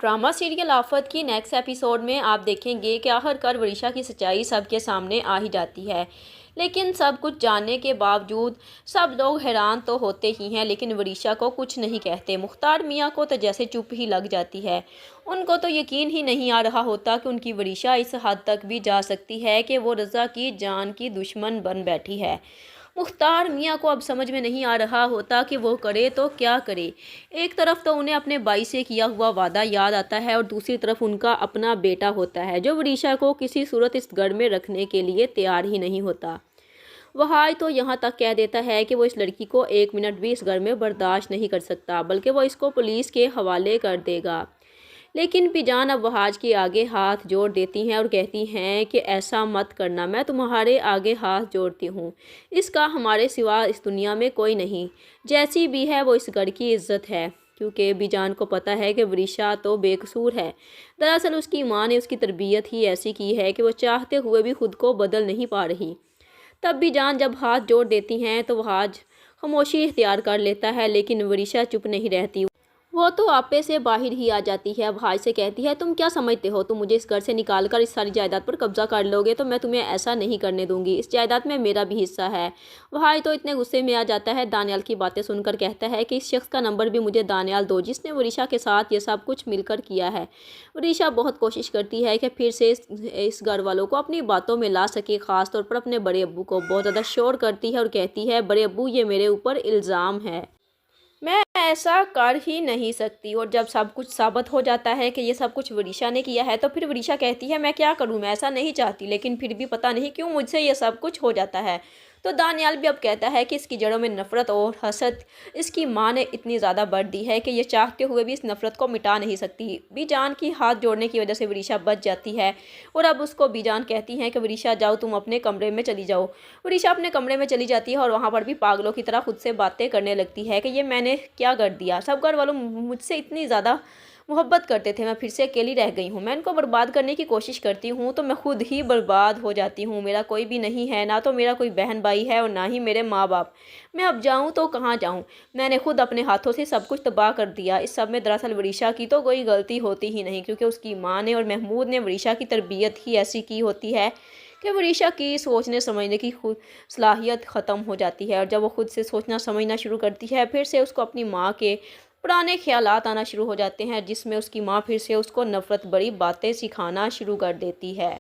Drama serial आफत की next episode में आप देखेंगे कि आखिरकार वरीशा की सच्चाई सबके सामने आ ही जाती है। लेकिन सब कुछ जानने के बावजूद सब लोग हैरान तो होते ही हैं, लेकिन वरीशा को कुछ नहीं कहते। मुख्तार मियाँ को तो जैसे चुप ही लग जाती है। उनको तो यकीन ही नहीं आ रहा होता कि उनकी वरीशा इस हद तक भी जा सकती है कि वो रज़ा की जान की दुश्मन बन बैठी है। मुख्तार मियाँ को अब समझ में नहीं आ रहा होता कि वो करे तो क्या करे। एक तरफ तो उन्हें अपने भाई से किया हुआ वादा याद आता है और दूसरी तरफ उनका अपना बेटा होता है जो वरीशा को किसी सूरत इस घर में रखने के लिए तैयार ही नहीं होता। वहाज तो यहाँ तक कह देता है कि वो इस लड़की को एक मिनट भी इस घर में बर्दाश्त नहीं कर सकता, बल्कि वो इसको पुलिस के हवाले कर देगा। लेकिन बीजान अब वहाज के आगे हाथ जोड़ देती हैं और कहती हैं कि ऐसा मत करना, मैं तुम्हारे आगे हाथ जोड़ती हूँ। इसका हमारे सिवा इस दुनिया में कोई नहीं, जैसी भी है वो इस घर की इज्जत है। क्योंकि बीजान को पता है कि वरीशा तो बेकसूर है। दरअसल उसकी माँ ने उसकी तरबियत ही ऐसी की है कि वो चाहते हुए भी खुद को बदल नहीं पा रही। तब बीजान जब हाथ जोड़ देती हैं तो वहाज खामोशी इख्तियार कर लेता है, लेकिन वरीशा चुप नहीं रहती। वो तो आपे से बाहर ही आ जाती है। वहाज से कहती है, तुम क्या समझते हो, तुम मुझे इस घर से निकाल कर इस सारी जायदाद पर कब्जा कर लोगे, तो मैं तुम्हें ऐसा नहीं करने दूंगी। इस जायदाद में मेरा भी हिस्सा है। वहाज तो इतने गुस्से में आ जाता है, दानियाल की बातें सुनकर कहता है कि इस शख्स का नंबर भी मुझे दानियाल दो जिसने वरीशा के साथ ये सब कुछ मिलकर किया है। वरीशा बहुत कोशिश करती है कि फिर से इस घर वालों को अपनी बातों में ला सके, ख़ास तौर पर अपने बड़े अब्बू को बहुत ज़्यादा शोर करती है और कहती है, बड़े अब्बू ये मेरे ऊपर इल्ज़ाम है, मैं ऐसा कर ही नहीं सकती। और जब सब कुछ साबित हो जाता है कि ये सब कुछ वरीशा ने किया है तो फिर वरीशा कहती है, मैं क्या करूं, मैं ऐसा नहीं चाहती, लेकिन फिर भी पता नहीं क्यों मुझसे ये सब कुछ हो जाता है। तो दानियाल भी अब कहता है कि इसकी जड़ों में नफ़रत और हसद इसकी माँ ने इतनी ज़्यादा बढ़ दी है कि ये चाहते हुए भी इस नफ़रत को मिटा नहीं सकती। बीजान की हाथ जोड़ने की वजह से वरीशा बच जाती है और अब उसको बीजान कहती हैं कि वरीशा जाओ, तुम अपने कमरे में चली जाओ। वरीशा अपने कमरे में चली जाती है और वहाँ पर भी पागलों की तरह खुद से बातें करने लगती है कि ये मैंने क्या कर दिया, सब घर वालों मुझसे इतनी ज़्यादा मोहब्बत करते थे, मैं फिर से अकेली रह गई हूँ। मैं इनको बर्बाद करने की कोशिश करती हूँ तो मैं खुद ही बर्बाद हो जाती हूँ। मेरा कोई भी नहीं है, ना तो मेरा कोई बहन भाई है और ना ही मेरे माँ बाप। मैं अब जाऊँ तो कहाँ जाऊँ, मैंने खुद अपने हाथों से सब कुछ तबाह कर दिया। इस सब में दरअसल वरीशा की तो कोई गलती होती ही नहीं, क्योंकि उसकी माँ ने और महमूद ने वरीशा की तरबियत ही ऐसी की होती है कि वरीशा की सोचने समझने की खुद सलाहियत ख़त्म हो जाती है। और जब वो खुद से सोचना समझना शुरू करती है, फिर से उसको अपनी माँ के पुराने ख्यालात आना शुरू हो जाते हैं, जिसमें उसकी माँ फिर से उसको नफ़रत बड़ी बातें सिखाना शुरू कर देती है।